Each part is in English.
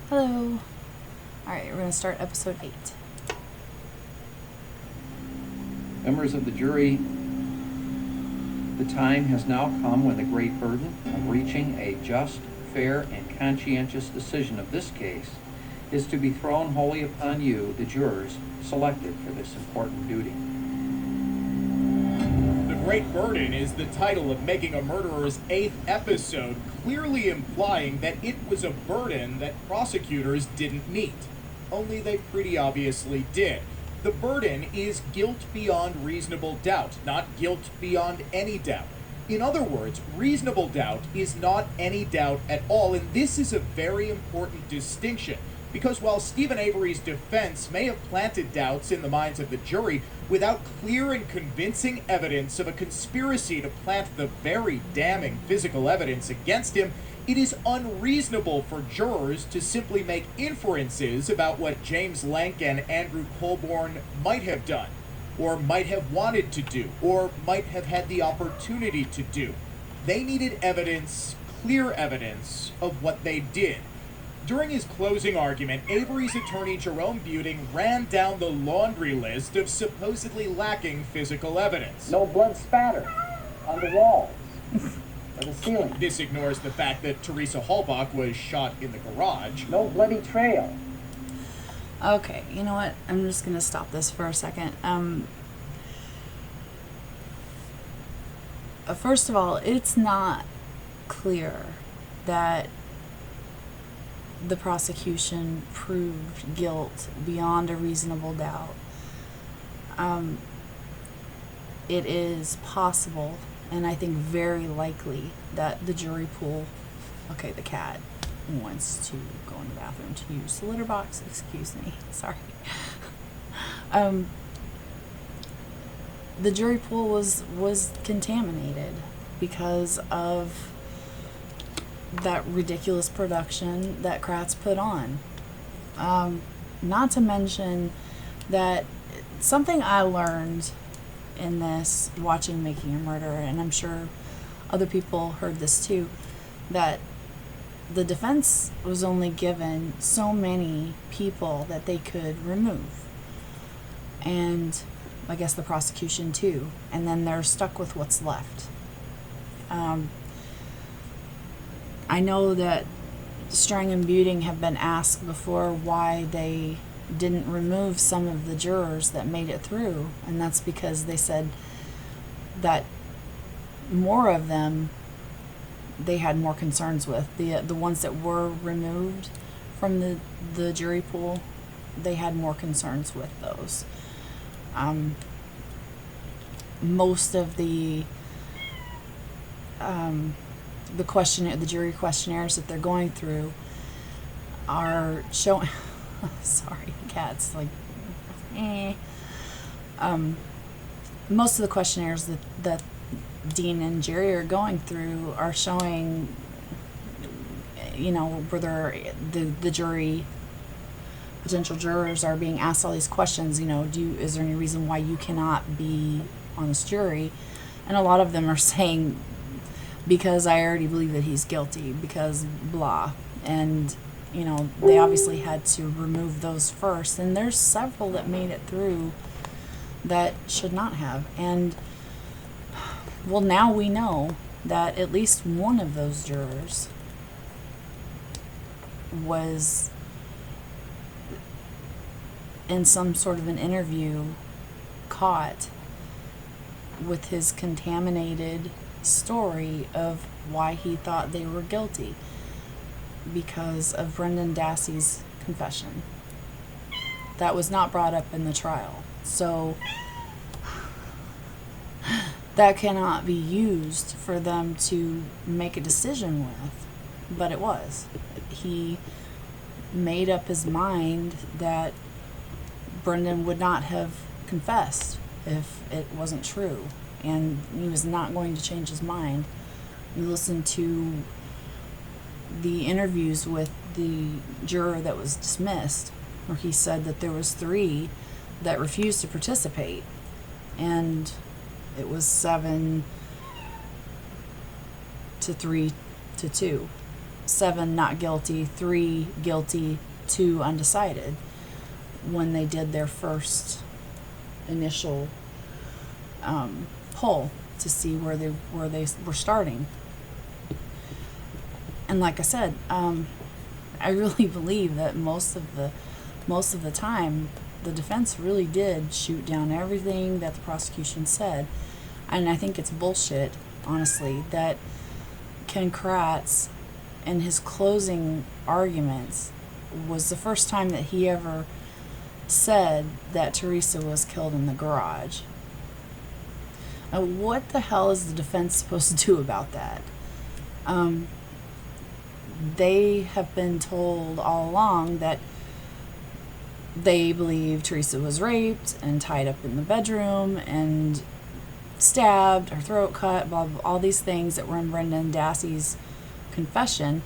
Hello. Alright, we're going to start episode 8. Members of the jury, the time has now come when the great burden of reaching a just, fair, and conscientious decision of this case is to be thrown wholly upon you, the jurors, selected for this important duty. The Great Burden is the title of Making a Murderer's 8th episode, clearly implying that it was a burden that prosecutors didn't meet. Only they pretty obviously did. The burden is guilt beyond reasonable doubt, not guilt beyond any doubt. In other words, reasonable doubt is not any doubt at all, and this is a very important distinction. Because while Stephen Avery's defense may have planted doubts in the minds of the jury, without clear and convincing evidence of a conspiracy to plant the very damning physical evidence against him, it is unreasonable for jurors to simply make inferences about what James Lenk and Andrew Colborn might have done, or might have wanted to do, or might have had the opportunity to do. They needed evidence, clear evidence, of what they did. During his closing argument, Avery's attorney Jerome Buting ran down the laundry list of supposedly lacking physical evidence. No blood spatter on the walls or the ceiling. This ignores the fact that Teresa Halbach was shot in the garage. No bloody trail. Okay, you know what? I'm just going to stop this for a second. First of all, it's not clear that the prosecution proved guilt beyond a reasonable doubt. It is possible, and I think very likely, that the jury pool, okay, the cat wants to go in the bathroom to use the litter box, excuse me, sorry. The jury pool was contaminated because of that ridiculous production that Kratz put on. Not to mention that something I learned in this, watching Making a Murderer, and I'm sure other people heard this too, that the defense was only given so many people that they could remove. And I guess the prosecution too. And then they're stuck with what's left. I know that Strang and Buting have been asked before why they didn't remove some of the jurors that made it through, and that's because they said that more of them they had more concerns with. The ones that were removed from the jury pool, they had more concerns with those. Most of the jury questionnaires that they're going through are showing sorry, cats, like most of the questionnaires that Dean and Jerry are going through are showing, where the jury, potential jurors are being asked all these questions, is there any reason why you cannot be on this jury? And a lot of them are saying, because I already believe that he's guilty, because blah. And, they obviously had to remove those first. And there's several that made it through that should not have. And, well, now we know that at least one of those jurors was in some sort of an interview caught with his contaminated story of why he thought they were guilty because of Brendan Dassey's confession. That was not brought up in the trial. So that cannot be used for them to make a decision with, but it was. He made up his mind that Brendan would not have confessed if it wasn't true, and he was not going to change his mind. You listen to the interviews with the juror that was dismissed, where he said that there was 3 that refused to participate, and it was 7 to 3 to 2. 7 not guilty, 3 guilty, 2 undecided when they did their first initial poll to see where they were starting. And like I said, I really believe that most of the time the defense really did shoot down everything that the prosecution said. And I think it's bullshit, honestly, that Ken Kratz in his closing arguments was the first time that he ever said that Teresa was killed in the garage. Now, what the hell is the defense supposed to do about that? They have been told all along that they believe Teresa was raped and tied up in the bedroom and stabbed, her throat cut, blah, blah, all these things that were in Brendan Dassey's confession.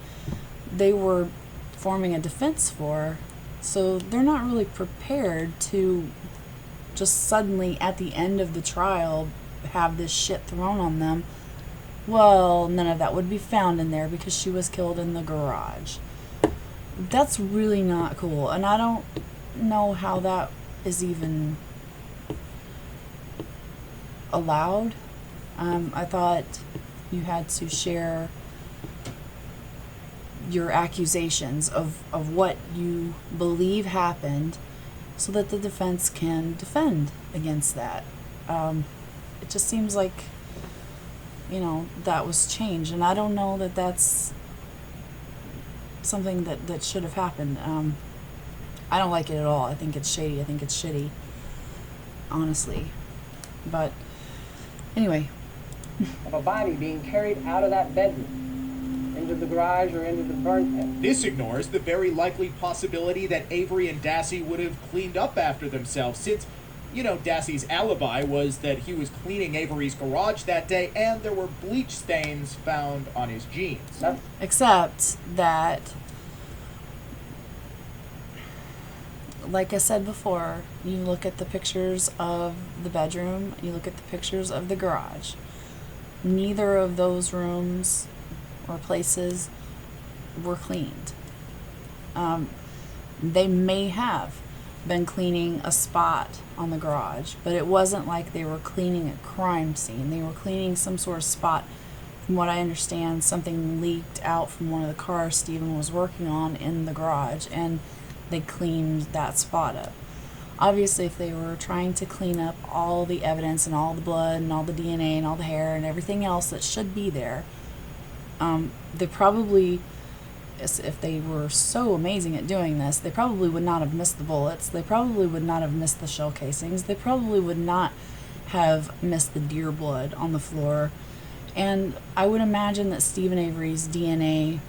They were forming a defense for, so they're not really prepared to just suddenly at the end of the trial have this shit thrown on them. Well, none of that would be found in there because she was killed in the garage. That's really not cool, and I don't know how that is even allowed. I thought you had to share your accusations of what you believe happened so that the defense can defend against that. It just seems like, that was changed, and I don't know that that's something that should have happened. I don't like it at all. I think it's shady. I think it's shitty, honestly. But anyway. Of a body being carried out of that bedroom into the garage or into the burn pit. This ignores the very likely possibility that Avery and Dassey would have cleaned up after themselves, since, Dassey's alibi was that he was cleaning Avery's garage that day and there were bleach stains found on his jeans. Except that, like I said before, you look at the pictures of the bedroom, you look at the pictures of the garage. Neither of those rooms or places were cleaned. They may have been cleaning a spot on the garage, but it wasn't like they were cleaning a crime scene. They were cleaning some sort of spot. From what I understand, something leaked out from one of the cars Stephen was working on in the garage, and they cleaned that spot up. Obviously, if they were trying to clean up all the evidence and all the blood and all the DNA and all the hair and everything else that should be there, they probably, if they were so amazing at doing this, they probably would not have missed the bullets. They probably would not have missed the shell casings. They probably would not have missed the deer blood on the floor. And I would imagine that Stephen Avery's DNA,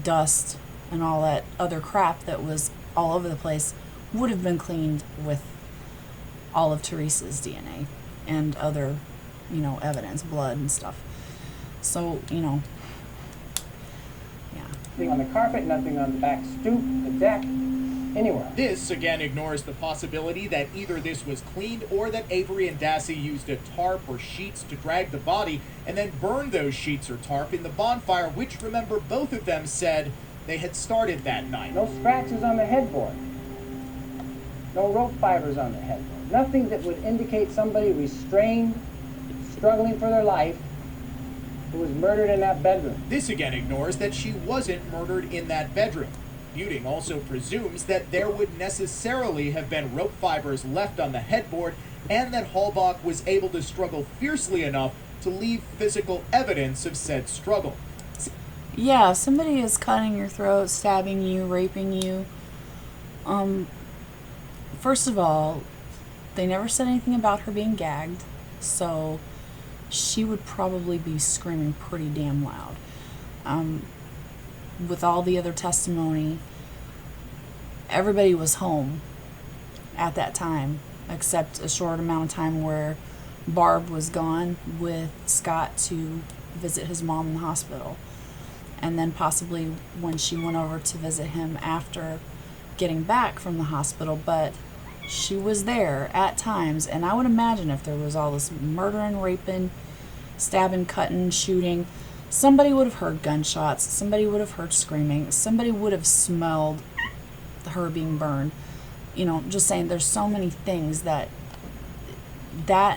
dust, and all that other crap that was all over the place would have been cleaned with all of Teresa's DNA and other, evidence, blood and stuff. So, yeah. Nothing on the carpet, nothing on the back stoop, the deck, anywhere. This, again, ignores the possibility that either this was cleaned or that Avery and Dassey used a tarp or sheets to drag the body and then burned those sheets or tarp in the bonfire, which, remember, both of them said they had started that night. No scratches on the headboard. No rope fibers on the headboard. Nothing that would indicate somebody restrained, struggling for their life, who was murdered in that bedroom. This again ignores that she wasn't murdered in that bedroom. Buting also presumes that there would necessarily have been rope fibers left on the headboard and that Halbach was able to struggle fiercely enough to leave physical evidence of said struggle. Yeah, if somebody is cutting your throat, stabbing you, raping you, first of all, they never said anything about her being gagged, so she would probably be screaming pretty damn loud. With all the other testimony, everybody was home at that time, except a short amount of time where Barb was gone with Scott to visit his mom in the hospital. And then possibly when she went over to visit him after getting back from the hospital, but she was there at times, and I would imagine if there was all this murdering, raping, stabbing, cutting, shooting, somebody would have heard gunshots, somebody would have heard screaming, somebody would have smelled her being burned. You know, just saying, there's so many things that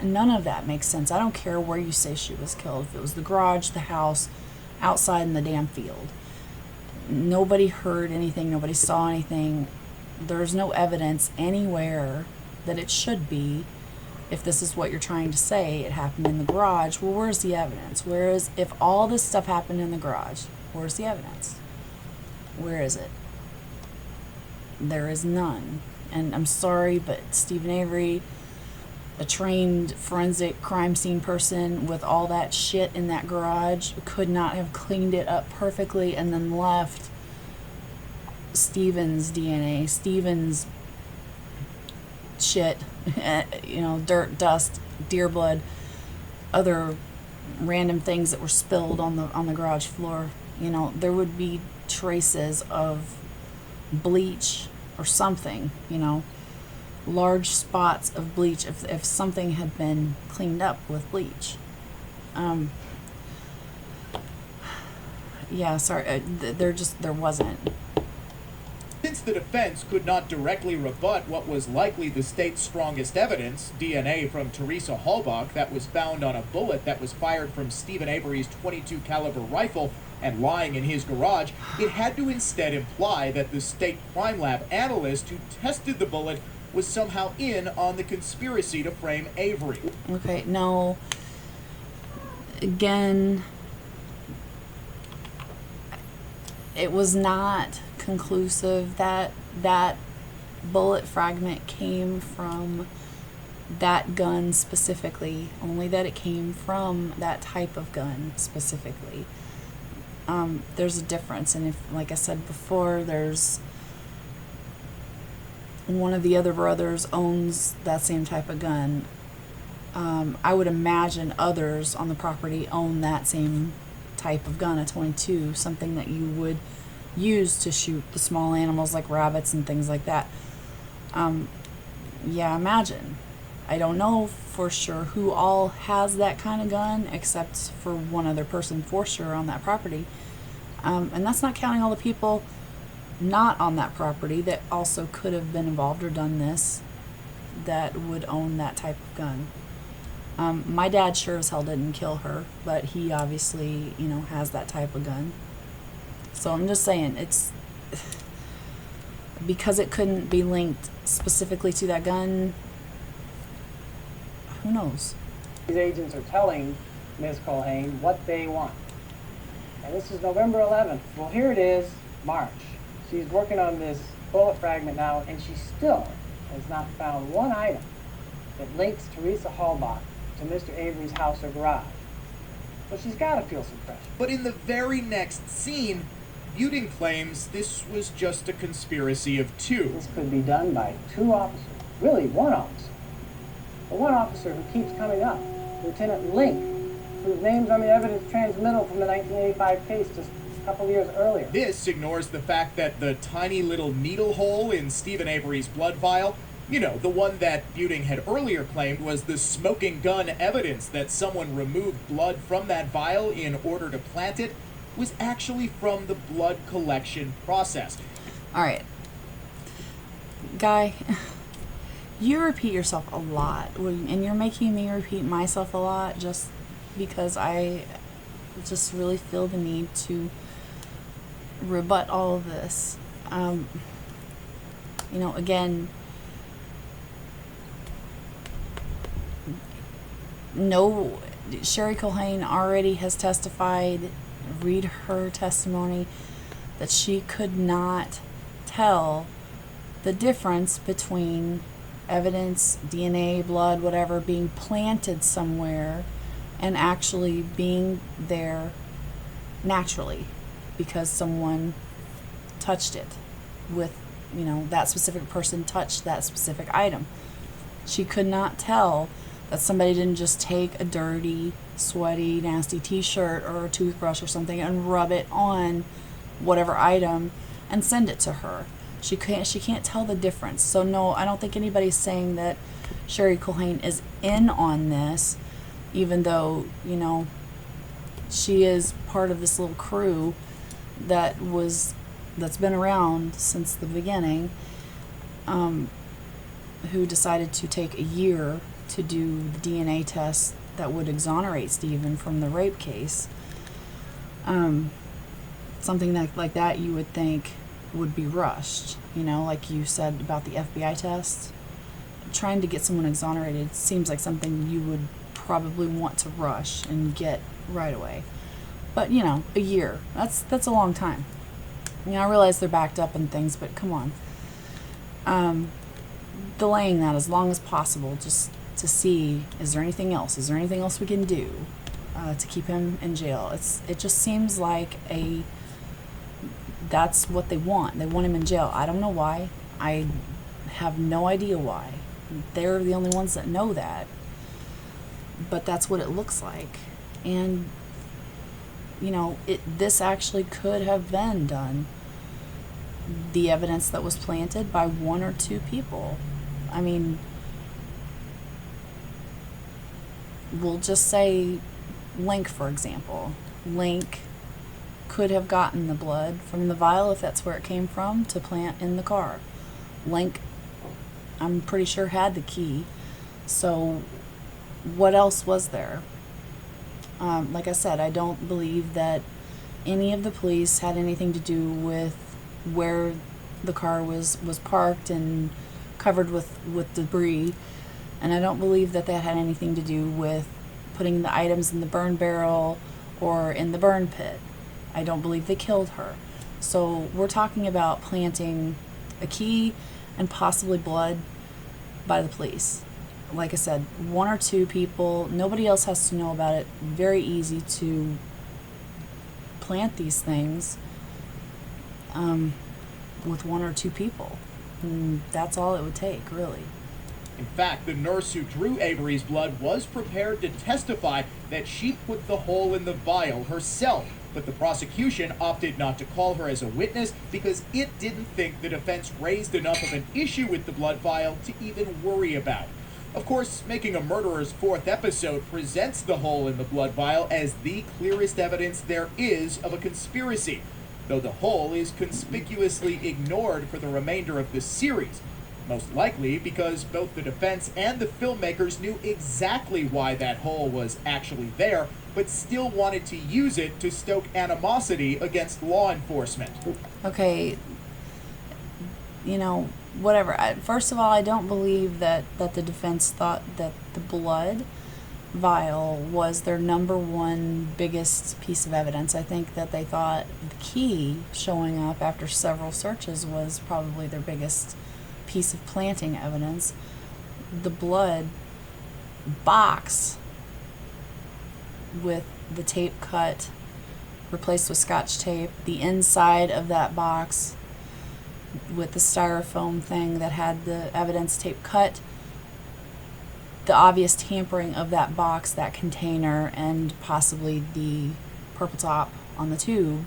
none of that makes sense. I don't care where you say she was killed. If it was the garage, the house, outside in the damn field. Nobody heard anything. Nobody saw anything. There's no evidence anywhere that it should be. If this is what you're trying to say, it happened in the garage. Well, where's the evidence? Whereas if all this stuff happened in the garage, where's the evidence? Where is it? There is none. And I'm sorry, but Stephen Avery, a trained forensic crime scene person with all that shit in that garage, could not have cleaned it up perfectly and then left Stephen's DNA, Stephen's shit, you know, dirt, dust, deer blood, other random things that were spilled on the garage floor. You know, there would be traces of bleach or something, you know, large spots of bleach if something had been cleaned up with bleach. Yeah, sorry, there wasn't. Since the defense could not directly rebut what was likely the state's strongest evidence, DNA from Teresa Halbach that was found on a bullet that was fired from Stephen Avery's .22 caliber rifle and lying in his garage, it had to instead imply that the state crime lab analyst who tested the bullet was somehow in on the conspiracy to frame Avery. Okay, no. Again, it was not conclusive that that bullet fragment came from that gun specifically, only that it came from that type of gun specifically. There's a difference, and if, like I said before, there's one of the other brothers owns that same type of gun. I would imagine others on the property own that same type of gun, a .22, something that you would use to shoot the small animals like rabbits and things like that. Yeah, imagine. I don't know for sure who all has that kind of gun, except for one other person for sure on that property. And that's not counting all the people not on that property that also could have been involved or done this, that would own that type of gun. My dad sure as hell didn't kill her, but he obviously, you know, has that type of gun. So I'm just saying, it's because it couldn't be linked specifically to that gun. Who knows? These agents are telling Ms. Culhane what they want. And this is November 11th. Well, here it is, March. She's working on this bullet fragment now, and she still has not found one item that links Teresa Halbach to Mr. Avery's house or garage. So she's got to feel some pressure. But in the very next scene, Rebutting claims this was just a conspiracy of two. This could be done by two officers, really one officer. The one officer who keeps coming up, Lieutenant Link, whose name's on the evidence transmittal from the 1985 case just a couple years earlier. This ignores the fact that the tiny little needle hole in Stephen Avery's blood vial, you know, the one that Rebutting had earlier claimed was the smoking gun evidence that someone removed blood from that vial in order to plant it, was actually from the blood collection process. All right. Guy, you repeat yourself a lot, and you're making me repeat myself a lot just because I just really feel the need to rebut all of this. You know, again, no, Sherry Culhane already has testified, read her testimony, that she could not tell the difference between evidence, DNA, blood, whatever, being planted somewhere and actually being there naturally because someone touched it with, you know, that specific person touched that specific item. She could not tell that somebody didn't just take a dirty, sweaty, nasty t-shirt or a toothbrush or something and rub it on whatever item and send it to her. She can't tell the difference. So no, I don't think anybody's saying that Sherry Culhane is in on this, even though, you know, She is part of this little crew that's been around since the beginning, who decided to take a year to do the DNA test that would exonerate Stephen from the rape case. Something like that you would think would be rushed, like you said about the FBI test. Trying to get someone exonerated seems like something you would probably want to rush and get right away. But, a year, that's a long time. I realize they're backed up and things, but come on. Delaying that as long as possible just to see, is there anything else? Is there anything else we can do to keep him in jail? It just seems like that's what they want. They want him in jail. I don't know why. I have no idea why. They're the only ones that know that. But that's what it looks like. And, this actually could have been done. The evidence that was planted by one or two people. I mean, we'll just say Link, for example. Link could have gotten the blood from the vial, if that's where it came from, to plant in the car. Link, I'm pretty sure, had the key. So what else was there? Like I said, I don't believe that any of the police had anything to do with where the car was parked and covered with debris. And I don't believe that had anything to do with putting the items in the burn barrel or in the burn pit. I don't believe they killed her. So we're talking about planting a key and possibly blood by the police. Like I said, one or two people, nobody else has to know about it. Very easy to plant these things with one or two people. And that's all it would take, really. In fact, the nurse who drew Avery's blood was prepared to testify that she put the hole in the vial herself, but the prosecution opted not to call her as a witness because it didn't think the defense raised enough of an issue with the blood vial to even worry about. Of course, Making a Murderer's fourth episode presents the hole in the blood vial as the clearest evidence there is of a conspiracy, though the hole is conspicuously ignored for the remainder of the series. Most likely because both the defense and the filmmakers knew exactly why that hole was actually there, but still wanted to use it to stoke animosity against law enforcement. Okay, whatever. First of all, I don't believe that the defense thought that the blood vial was their number one biggest piece of evidence. I think that they thought the key showing up after several searches was probably their biggest piece of planting evidence. The blood box with the tape cut, replaced with Scotch tape, the inside of that box with the styrofoam thing that had the evidence tape cut, the obvious tampering of that box, that container, and possibly the purple top on the tube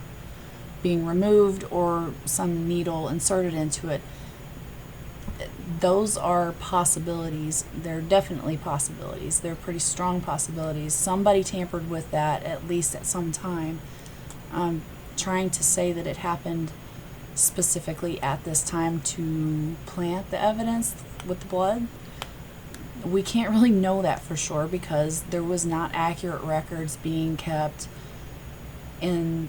being removed or some needle inserted into it. Those are possibilities. They're definitely possibilities. They're pretty strong possibilities. Somebody tampered with that at least at some time. Trying to say that it happened specifically at this time to plant the evidence with the blood, we can't really know that for sure because there was not accurate records being kept in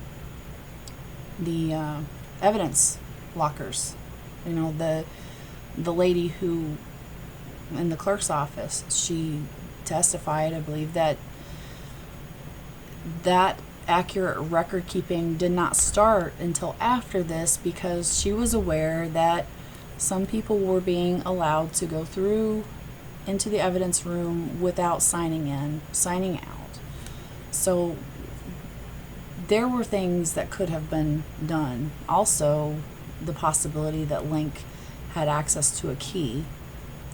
the evidence lockers. The lady who in the clerk's office, she testified, I believe, that accurate record keeping did not start until after this because she was aware that some people were being allowed to go through into the evidence room without signing out. So there were things that could have been done. Also, the possibility that Link had access to a key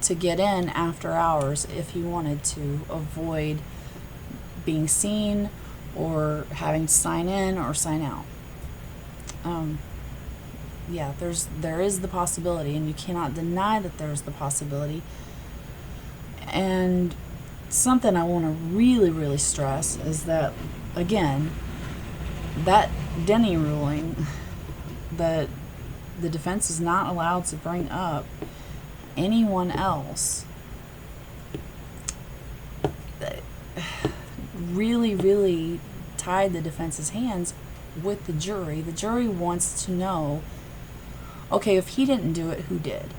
to get in after hours if he wanted to avoid being seen or having to sign in or sign out. There is the possibility, and you cannot deny that there's the possibility. And something I want to really, really stress is that again, that Denny ruling, that the defense is not allowed to bring up anyone else, really tied the defense's hands with the jury. The jury wants to know, okay, if he didn't do it, who did?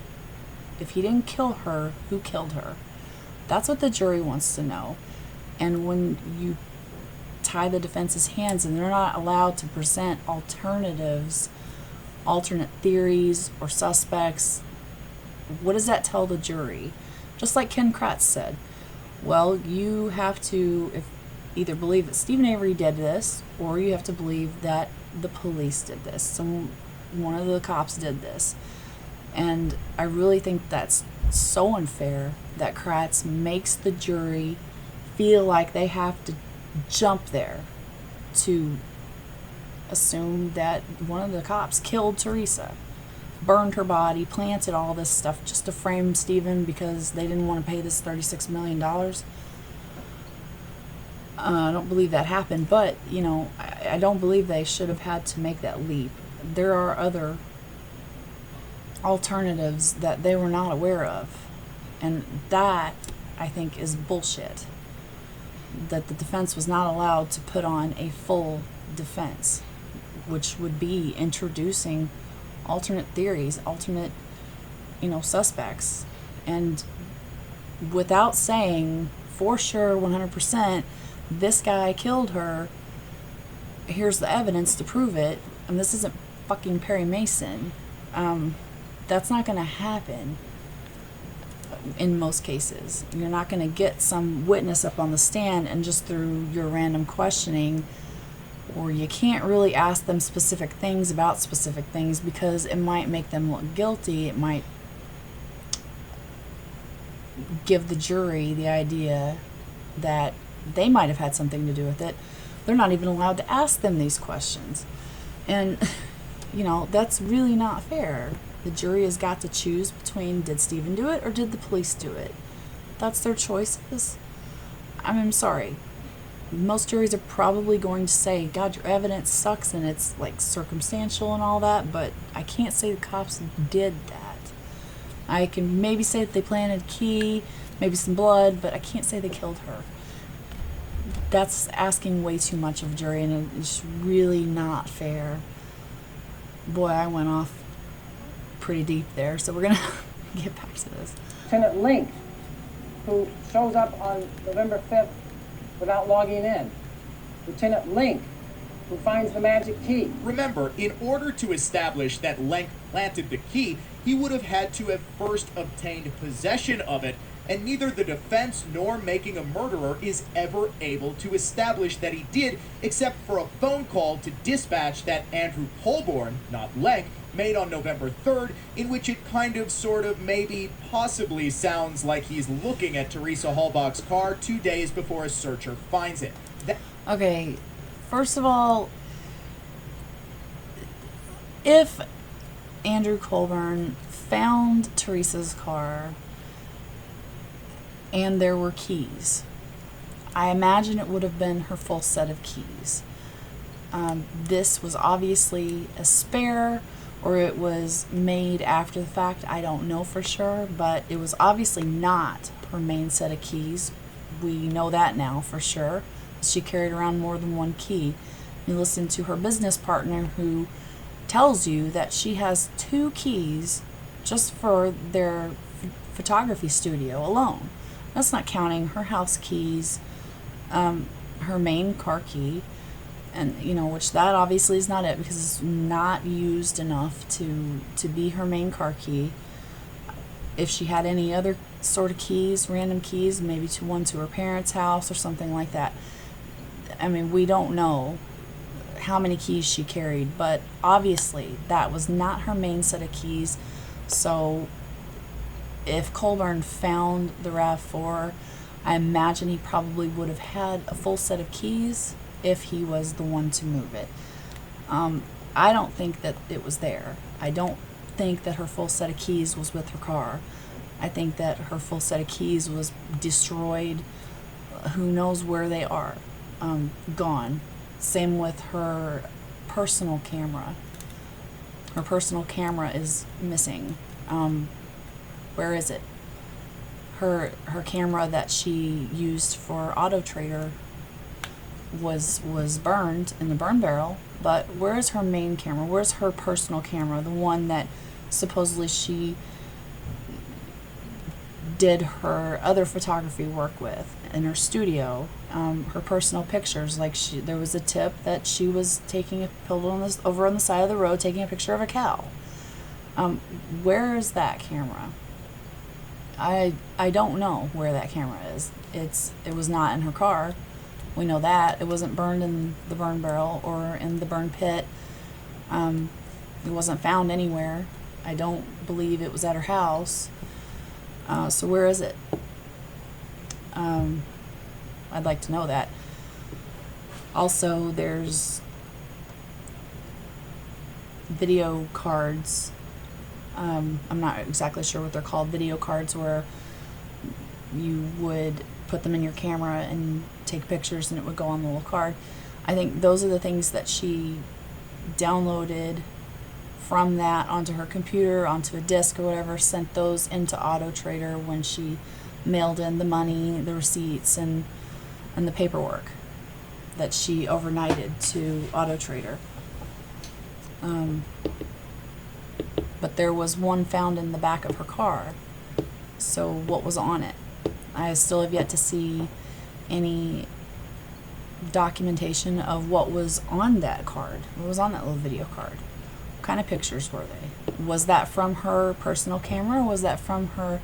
If he didn't kill her, who killed her? That's what the jury wants to know. And when you tie the defense's hands and they're not allowed to present alternatives, alternate theories or suspects, what does that tell the jury? Just like Ken Kratz said, well, you have to either believe that Stephen Avery did this, or you have to believe that the police did this. One of the cops did this. And I really think that's so unfair that Kratz makes the jury feel like they have to jump there to assume that one of the cops killed Teresa, burned her body, planted all this stuff just to frame Stephen because they didn't want to pay this $36 million. I don't believe that happened, but, I don't believe they should have had to make that leap. There are other alternatives that they were not aware of, and that, I think, is bullshit. That the defense was not allowed to put on a full defense, which would be introducing alternate theories, alternate, suspects, and without saying for sure 100% this guy killed her, here's the evidence to prove it, and this isn't fucking Perry Mason. That's not going to happen in most cases. You're not going to get some witness up on the stand and just through your random questioning, or you can't really ask them specific things about specific things because it might make them look guilty. It might give the jury the idea that they might have had something to do with it. They're not even allowed to ask them these questions. And, that's really not fair. The jury has got to choose between did Stephen do it or did the police do it. That's their choices. I'm sorry. Most juries are probably going to say, God, your evidence sucks and it's like circumstantial and all that, but I can't say the cops did that. I can maybe say that they planted a key, maybe some blood, but I can't say they killed her. That's asking way too much of a jury, and it's really not fair. Boy, I went off pretty deep there, so we're going to get back to this. Lieutenant Link, who shows up on November 5th without logging in. Lieutenant Link, who finds the magic key. Remember, in order to establish that Link planted the key, he would have had to have first obtained possession of it, and neither the defense nor Making a Murderer is ever able to establish that he did, except for a phone call to dispatch that Andrew Colborn, not Link, made on November 3rd, in which it kind of, sort of, maybe, possibly sounds like he's looking at Teresa Halbach's car 2 days before a searcher finds it. Okay, first of all, if Andrew Colborn found Teresa's car and there were keys, I imagine it would have been her full set of keys. This was obviously a spare, or it was made after the fact. I don't know for sure, but it was obviously not her main set of keys. We know that now for sure. She carried around more than one key. You listen to her business partner who tells you that she has 2 keys just for their photography studio alone. That's not counting her house keys, her main car key, and which that obviously is not it because it's not used enough to be her main car key. If she had any other sort of keys, random keys, maybe one to her parents' house or something like that. I mean, we don't know how many keys she carried, but obviously that was not her main set of keys. So if Colburn found the RAV4, I imagine he probably would have had a full set of keys if he was the one to move it. I don't think that it was there. I don't think that her full set of keys was with her car. I think that her full set of keys was destroyed. Who knows where they are? gone. Same with her personal camera. Her personal camera is missing. Where is it? Her camera that she used for Auto Trader was burned in the burn barrel, but where is her main camera? Where's her personal camera, the one that supposedly she did her other photography work with in her studio? Her personal pictures, like there was a tip that she was taking a pill over on the side of the road, taking a picture of a cow. Where is that camera? I don't know where that camera is. It was not in her car. We know that. It wasn't burned in the burn barrel or in the burn pit. It wasn't found anywhere. I don't believe it was at her house. So where is it? I'd like to know that. Also, there's video cards. I'm not exactly sure what they're called. Video cards where you would put them in your camera and take pictures and it would go on the little card. I think those are the things that she downloaded from that onto her computer, onto a disk or whatever, sent those into Auto Trader when she mailed in the money, the receipts, and the paperwork that she overnighted to Auto Trader. But there was one found in the back of her car. So what was on it? I still have yet to see any documentation of what was on that card. What was on that little video card? What kind of pictures were they? Was that from her personal camera, or was that from her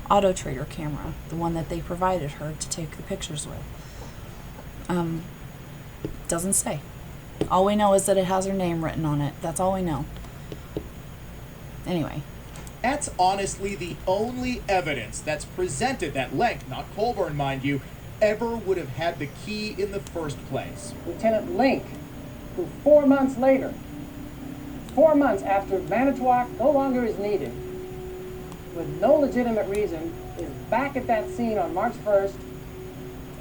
Auto Trader camera, the one that they provided her to take the pictures with? Doesn't say. All we know is that it has her name written on it. That's all we know. Anyway. That's honestly the only evidence that's presented that Link, not Colburn, mind you, ever would have had the key in the first place. Lieutenant Link, who 4 months later, 4 months after Manitowoc no longer is needed, with no legitimate reason, is back at that scene on March 1st,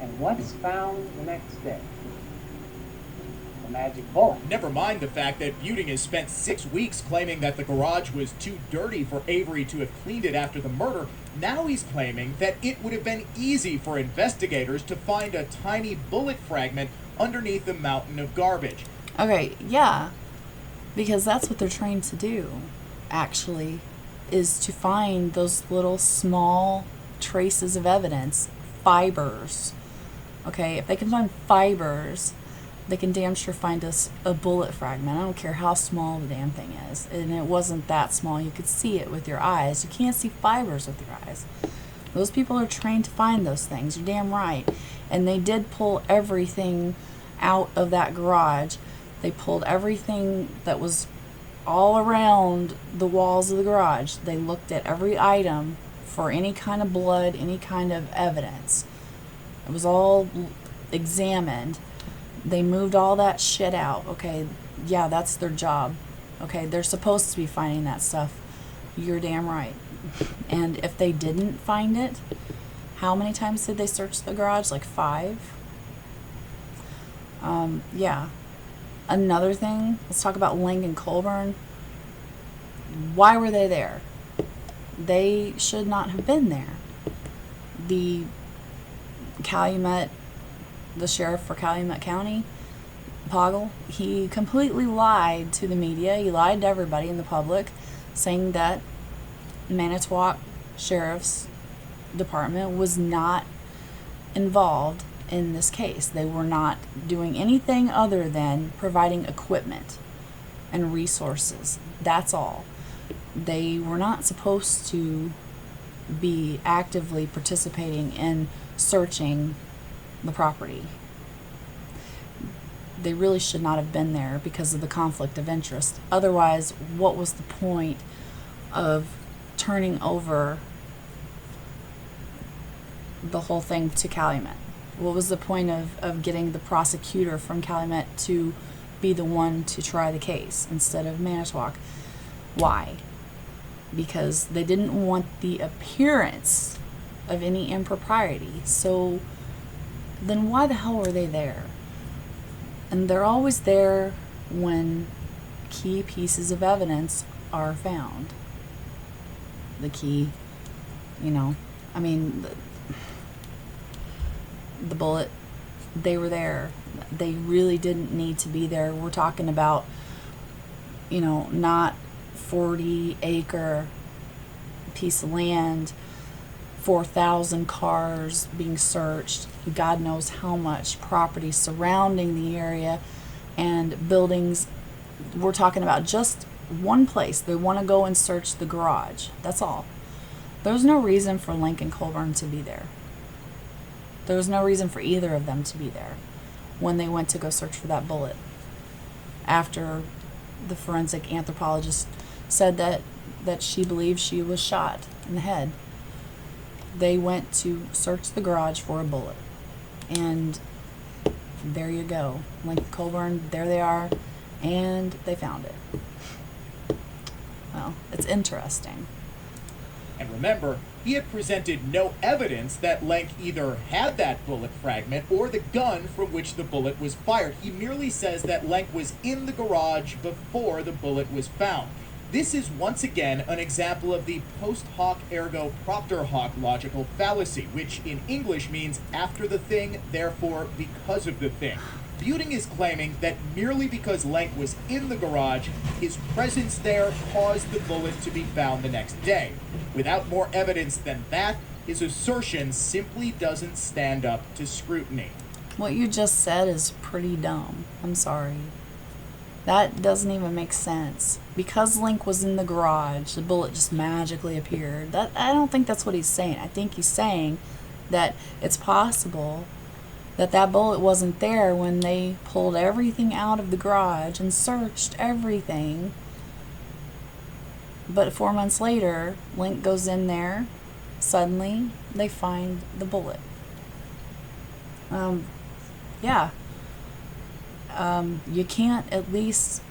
and what's found the next day? The magic bullet. Never mind the fact that Rebutting has spent 6 weeks claiming that the garage was too dirty for Avery to have cleaned it after the murder. Now he's claiming that it would have been easy for investigators to find a tiny bullet fragment underneath the mountain of garbage. Okay, yeah, because that's what they're trained to do, actually, is to find those little small traces of evidence, fibers. Okay, if they can find fibers, they can damn sure find us a bullet fragment. I don't care how small the damn thing is. And it wasn't that small. You could see it with your eyes. You can't see fibers with your eyes. Those people are trained to find those things. You're damn right. And they did pull everything out of that garage. They pulled everything that was all around the walls of the garage. They looked at every item for any kind of blood, any kind of evidence. It was all examined. They moved all that shit out. Okay, yeah, that's their job. Okay, they're supposed to be finding that stuff. You're damn right. And if they didn't find it, how many times did they search the garage? Like 5? Yeah. Another thing, let's talk about Link and Colburn. Why were they there? They should not have been there. The sheriff for Calumet County, Poggle, he completely lied to the media. He lied to everybody in the public, saying that Manitowoc Sheriff's Department was not involved in this case. They were not doing anything other than providing equipment and resources. That's all. They were not supposed to be actively participating in searching the property. They really should not have been there because of the conflict of interest. Otherwise, what was the point of turning over the whole thing to Calumet? What was the point of getting the prosecutor from Calumet to be the one to try the case instead of Manitowoc? Why? Because they didn't want the appearance of any impropriety. So then why the hell were they there? And they're always there when key pieces of evidence are found. The key, I mean, the bullet, they were there. They really didn't need to be there. We're talking about, not 40-acre piece of land, 4,000 cars being searched, God knows how much property surrounding the area, and buildings. We're talking about just one place. They want to go and search the garage. That's all. There's no reason for Link and Colburn to be there. There was no reason for either of them to be there when they went to go search for that bullet. After the forensic anthropologist said that she believed she was shot in the head, they went to search the garage for a bullet. And there you go. Link and Colburn, there they are, and they found it. Well, it's interesting. And remember, he had presented no evidence that Lenk either had that bullet fragment or the gun from which the bullet was fired. He merely says that Lenk was in the garage before the bullet was found. This is once again an example of the post hoc ergo propter hoc logical fallacy, which in English means after the thing, therefore because of the thing. Rebutting is claiming that merely because Lenk was in the garage, his presence there caused the bullet to be found the next day. Without more evidence than that, his assertion simply doesn't stand up to scrutiny. What you just said is pretty dumb. I'm sorry. That doesn't even make sense. Because Link was in the garage, the bullet just magically appeared. I don't think that's what he's saying. I think he's saying that it's possible that bullet wasn't there when they pulled everything out of the garage and searched everything. But 4 months later, Link goes in there. Suddenly, they find the bullet. You can't at least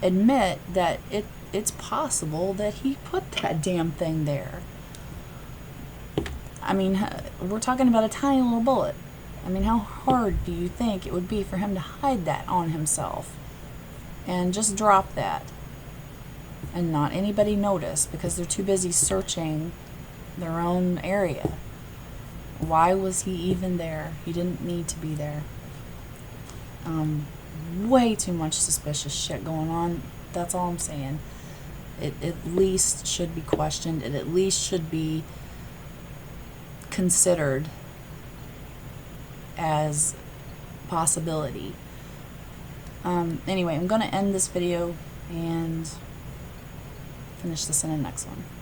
admit that it's possible that he put that damn thing there. I mean, we're talking about a tiny little bullet. I mean, how hard do you think it would be for him to hide that on himself and just drop that and not anybody notice because they're too busy searching their own area? Why was he even there? He didn't need to be there. Way too much suspicious shit going on. That's all I'm saying. It at least should be questioned. It at least should be considered as possibility. Anyway, I'm going to end this video and finish this in the next one.